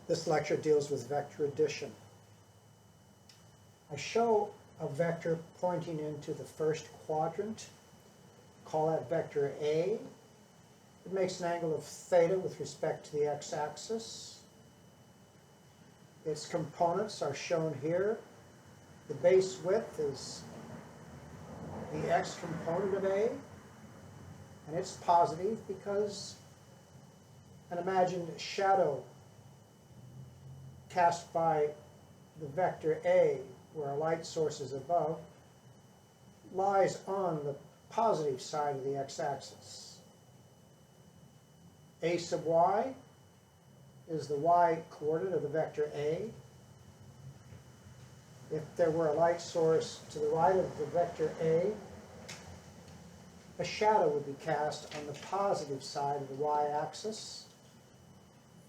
This lecture deals with vector addition. I show a vector pointing into the first quadrant. Call that vector A. It makes an angle of theta with respect to the x-axis. Its components are shown here. The base width is the x component of A, and it's positive because an imagined shadow cast by the vector A, where a light source is above, lies on the positive side of the x-axis. A sub y is the y coordinate of the vector A. If there were a light source to the right of the vector A shadow would be cast on the positive side of the y-axis.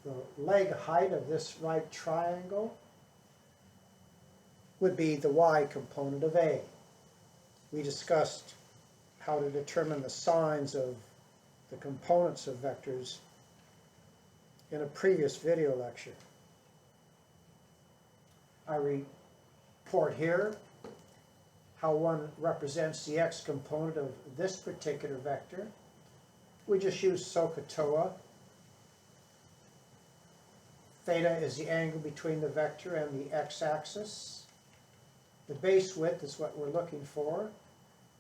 The leg height of this right triangle would be the y component of A. We discussed how to determine the signs of the components of vectors in a previous video lecture. I report here how one represents the x component of this particular vector. We just use SOHCAHTOA. Theta is the angle between the vector and the x-axis. The base width is what we're looking for.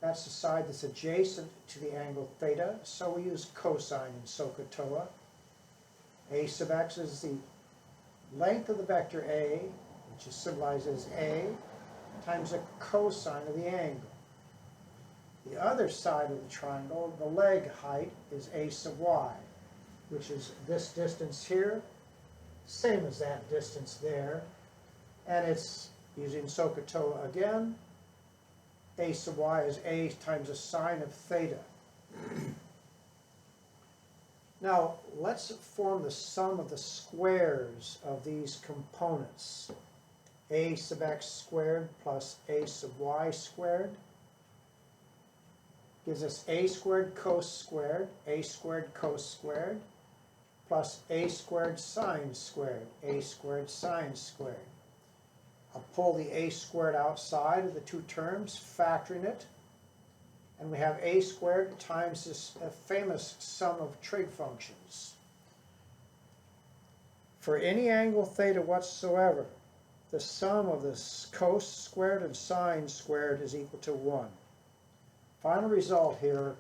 That's the side that's adjacent to the angle theta, so we use cosine in SOHCAHTOA. A sub x is the length of the vector A, which is symbolized as A, times a cosine of the angle. The other side of the triangle, the leg height, is A sub y, which is this distance here, same as that distance there, and it's, using SOHCAHTOA again, A sub y is A times a sine of theta. Now, let's form the sum of the squares of these components. A sub x squared plus A sub y squared gives us A squared cos squared, A squared cos squared, plus A squared sine squared, A squared sine squared. I'll pull the A squared outside of the two terms, factoring it, and we have A squared times this famous sum of trig functions. For any angle theta whatsoever, the sum of the cos squared and sine squared is equal to 1. Final result here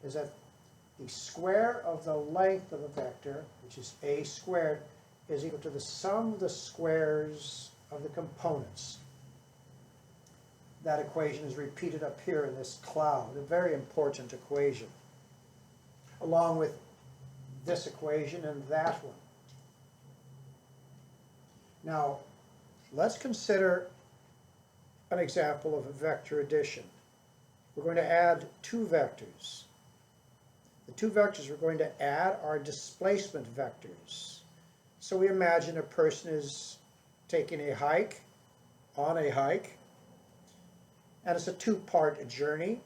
is that the square of the length of a vector, which is A squared, is equal to the sum of the squares of the components. That equation is repeated up here in this cloud, a very important equation, along with this equation and that one. Now, let's consider an example of a vector addition. We're going to add two vectors. The two vectors we're going to add are displacement vectors. So we imagine a person is taking a hike, on a hike, and it's a two-part journey.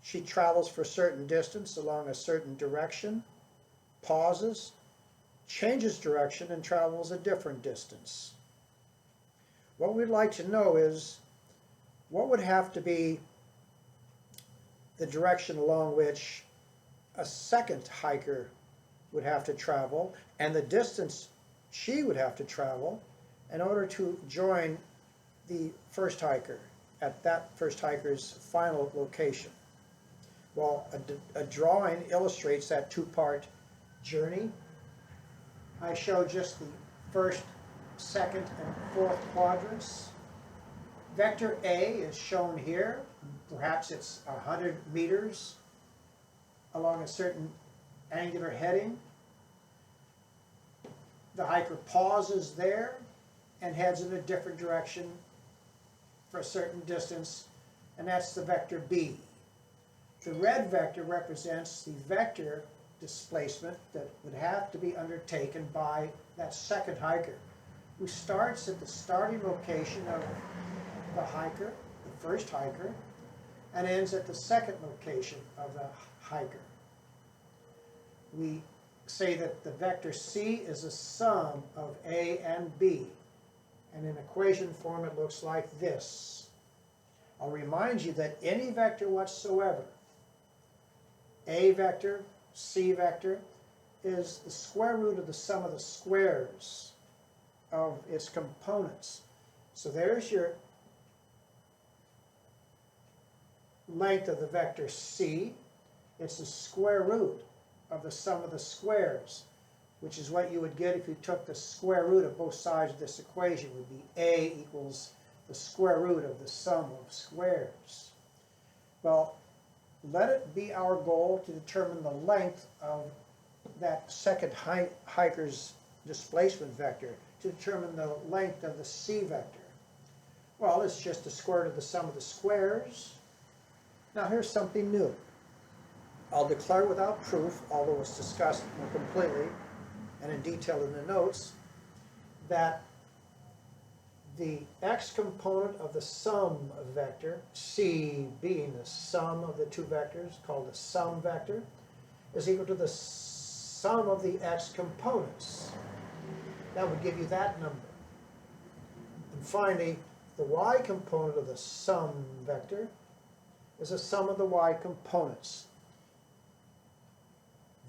She travels for a certain distance along a certain direction, pauses, changes direction, and travels a different distance. What we'd like to know is what would have to be the direction along which a second hiker would have to travel and the distance she would have to travel in order to join the first hiker at that first hiker's final location. Well, a drawing illustrates that two-part journey. I show just the first, second, and fourth quadrants. Vector A is shown here. Perhaps it's 100 meters along a certain angular heading. The hiker pauses there and heads in a different direction for a certain distance, and that's the vector B. The red vector represents the vector displacement that would have to be undertaken by that second hiker, who starts at the starting location of the hiker, the first hiker, and ends at the second location of the hiker. We say that the vector C is a sum of A and B. And in equation form it looks like this. I'll remind you that any vector whatsoever, A vector, C vector, is the square root of the sum of the squares of its components. So there's your length of the vector C. It's the square root of the sum of the squares, which is what you would get if you took the square root of both sides of this equation. It would be A equals the square root of the sum of squares. Well, let it be our goal to determine the length of that second hiker's displacement vector, to determine the length of the C vector. Well, it's just the square root of the sum of the squares. Now here's something new. I'll declare without proof, although it's discussed more completely and in detail in the notes, that the x component of the sum vector, C being the sum of the two vectors, called the sum vector, is equal to the sum of the x components. That would give you that number. And finally, the y component of the sum vector is the sum of the y components.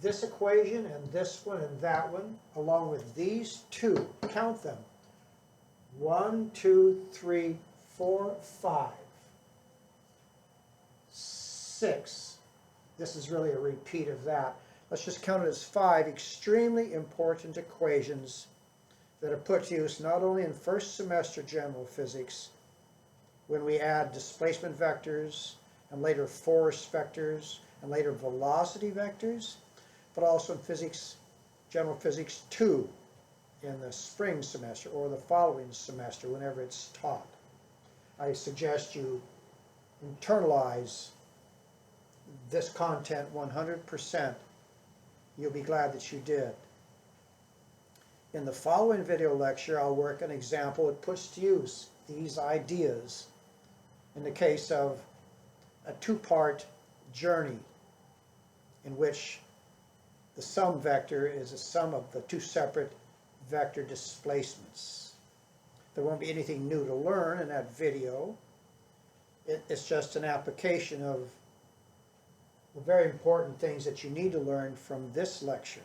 This equation and this one and that one, along with these two, count them. 1, 2, 3, 4, 5, 6. This is really a repeat of that. Let's just count it as 5 extremely important equations that are put to use not only in first semester general physics, when we add displacement vectors and later force vectors and later velocity vectors, but also in physics, general physics 2 in the spring semester or the following semester whenever it's taught. I suggest you internalize this content 100%. You'll be glad that you did. In the following video lecture, I'll work an example that puts to use these ideas in the case of a two-part journey in which the sum vector is a sum of the two separate vector displacements. There won't be anything new to learn in that video. It's just an application of the very important things that you need to learn from this lecture.